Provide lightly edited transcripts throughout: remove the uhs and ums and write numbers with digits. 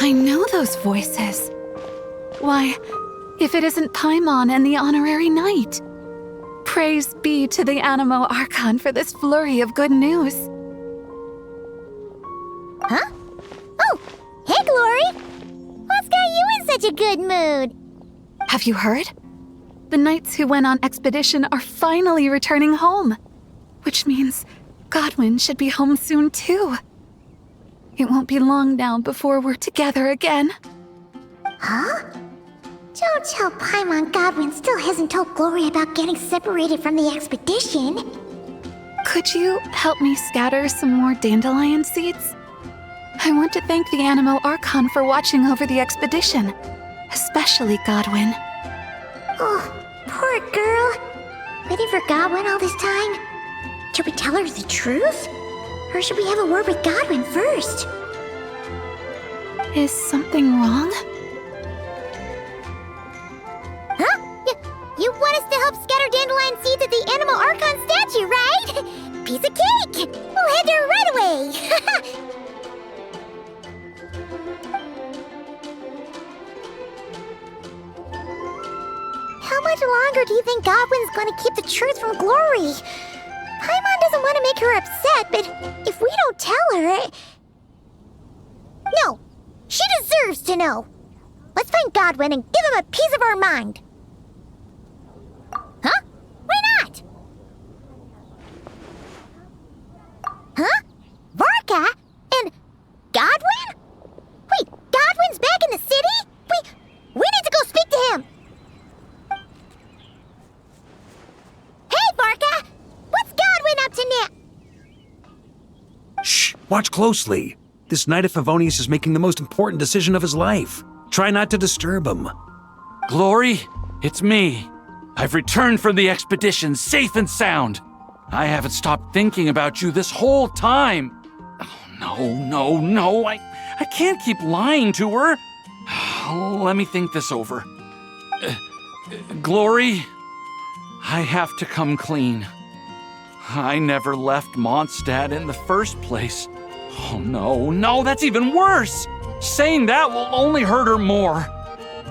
I know those voices. Why, if it isn't Paimon and the Honorary Knight. Praise be to the Anemo Archon for this flurry of good news. Huh? Oh, hey, Glory! What's got you in such a good mood? Have you heard? The knights who went on expedition are finally returning home. Which means Godwin should be home soon too. It won't be long now before we're together again. Huh? Don't tell Paimon Godwin still hasn't told Glory about getting separated from the expedition. Could you help me scatter some more dandelion seeds? I want to thank the Anemo Archon for watching over the expedition, especially Godwin. Oh, poor girl. Waiting for Godwin all this time? Should we tell her the truth? Or should we have a word with Godwin first? Is something wrong? Huh? You want us to help scatter dandelion seeds at the Anemo Archon statue, right? Piece of cake! We'll head there right away! How much longer do you think Godwin's going to keep the truth from Glory? Paimon doesn't want to make her upset, but if we don't tell her... No, she deserves to know. Let's find Godwin and give him a piece of our mind. Huh? Why not? Huh? Varka? And Godwin? Wait, Godwin's back in the city? We need to go speak to him. Hey, Varka! What's Godwin up to now? Shh! Watch closely. This Knight of Favonius is making the most important decision of his life. Try not to disturb him. Glory, it's me. I've returned from the expedition safe and sound. I haven't stopped thinking about you this whole time. Oh, no. I can't keep lying to her. Let me think this over. Glory, I have to come clean. I never left Mondstadt in the first place. Oh, no, that's even worse. Saying that will only hurt her more.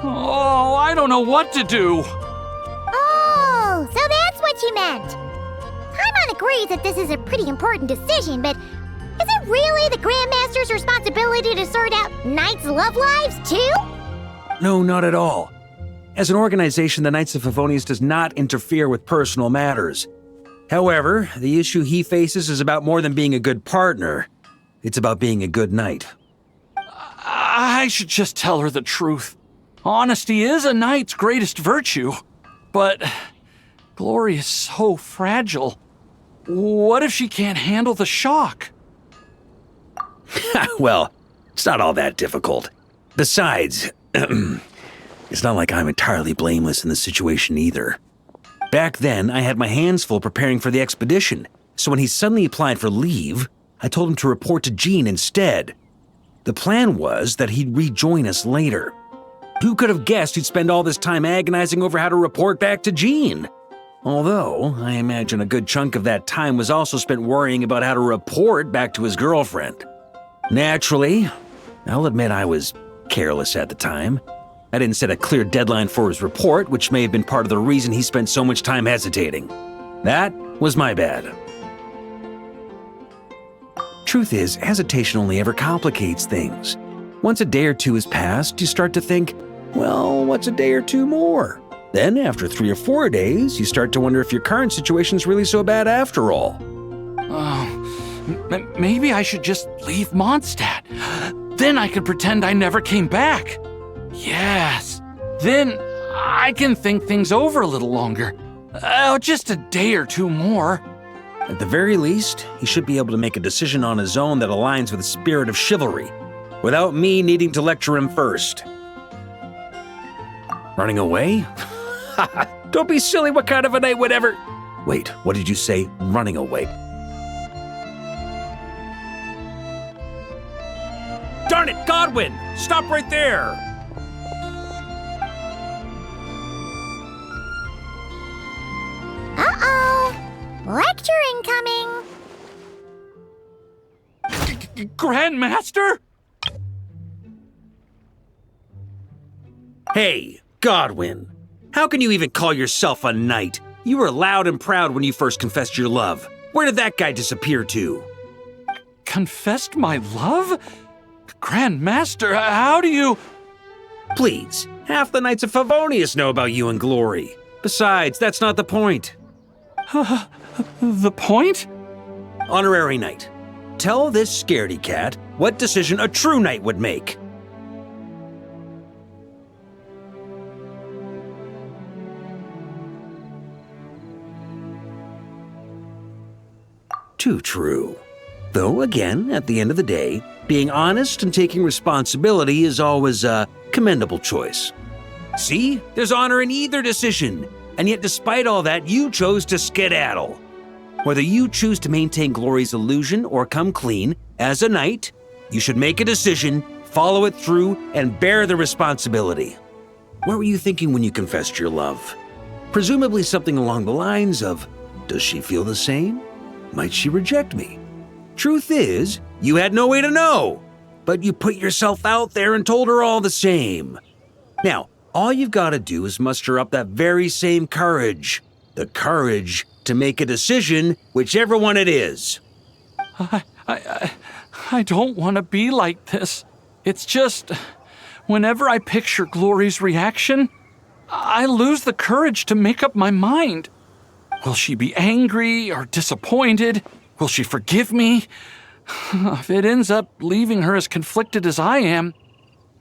Oh, I don't know what to do. Oh, so that's what you meant. Paimon agrees that this is a pretty important decision, but is it really the Grandmaster's responsibility to sort out Knights' love lives, too? No, not at all. As an organization, the Knights of Favonius does not interfere with personal matters. However, the issue he faces is about more than being a good partner. It's about being a good knight. I should just tell her the truth. Honesty is a knight's greatest virtue. But Glory is so fragile. What if she can't handle the shock? Well, it's not all that difficult. Besides, it's not like I'm entirely blameless in the situation either. Back then, I had my hands full preparing for the expedition, so when he suddenly applied for leave, I told him to report to Jean instead. The plan was that he'd rejoin us later. Who could have guessed he'd spend all this time agonizing over how to report back to Jean? Although, I imagine a good chunk of that time was also spent worrying about how to report back to his girlfriend. Naturally, I'll admit I was careless at the time. I didn't set a clear deadline for his report, which may have been part of the reason he spent so much time hesitating. That was my bad. Truth is, hesitation only ever complicates things. Once a day or two has passed, you start to think, well, what's a day or two more? Then, after 3 or 4 days, you start to wonder if your current situation's really so bad after all. Maybe I should just leave Mondstadt. Then I could pretend I never came back. Yes. Then I can think things over a little longer. Just a day or two more. At the very least, he should be able to make a decision on his own that aligns with the spirit of chivalry, without me needing to lecture him first. Running away? Don't be silly, what kind of a knight would ever... Wait, what did you say? Running away? Darn it, Godwin! Stop right there! Uh-oh! Lecture incoming! Grandmaster? Hey, Godwin. How can you even call yourself a knight? You were loud and proud when you first confessed your love. Where did that guy disappear to? Confessed my love? Grand Master, how do you... Please, half the Knights of Favonius know about you and Glory. Besides, that's not the point. The point? Honorary Knight, tell this scaredy cat what decision a true knight would make. Too true. Though, again, at the end of the day, being honest and taking responsibility is always a commendable choice. See? There's honor in either decision. And yet, despite all that, you chose to skedaddle. Whether you choose to maintain Glory's illusion or come clean, as a knight, you should make a decision, follow it through, and bear the responsibility. What were you thinking when you confessed your love? Presumably something along the lines of, does she feel the same? Might she reject me? Truth is, you had no way to know, but you put yourself out there and told her all the same. Now, all you've got to do is muster up that very same courage. The courage to make a decision, whichever one it is. I don't want to be like this. It's just, whenever I picture Glory's reaction, I lose the courage to make up my mind. Will she be angry or disappointed? Will she forgive me? If it ends up leaving her as conflicted as I am,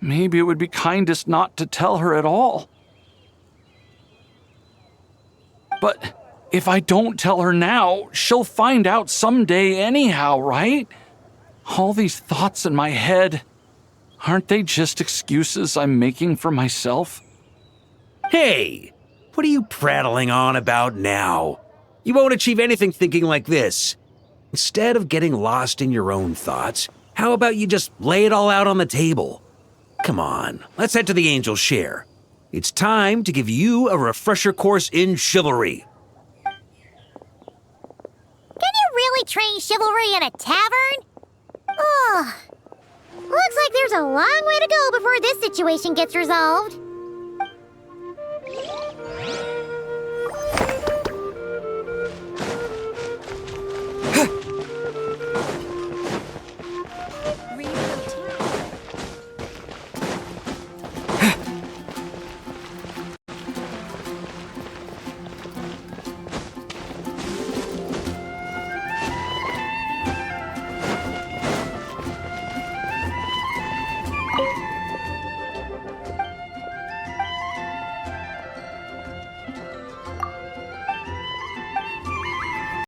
maybe it would be kindest not to tell her at all. But if I don't tell her now, she'll find out someday anyhow, right? All these thoughts in my head, aren't they just excuses I'm making for myself? Hey, what are you prattling on about now? You won't achieve anything thinking like this. Instead of getting lost in your own thoughts, how about you just lay it all out on the table? Come on, let's head to the Angel's Share. It's time to give you a refresher course in chivalry. Can you really train chivalry in a tavern? Oh, looks like there's a long way to go before this situation gets resolved.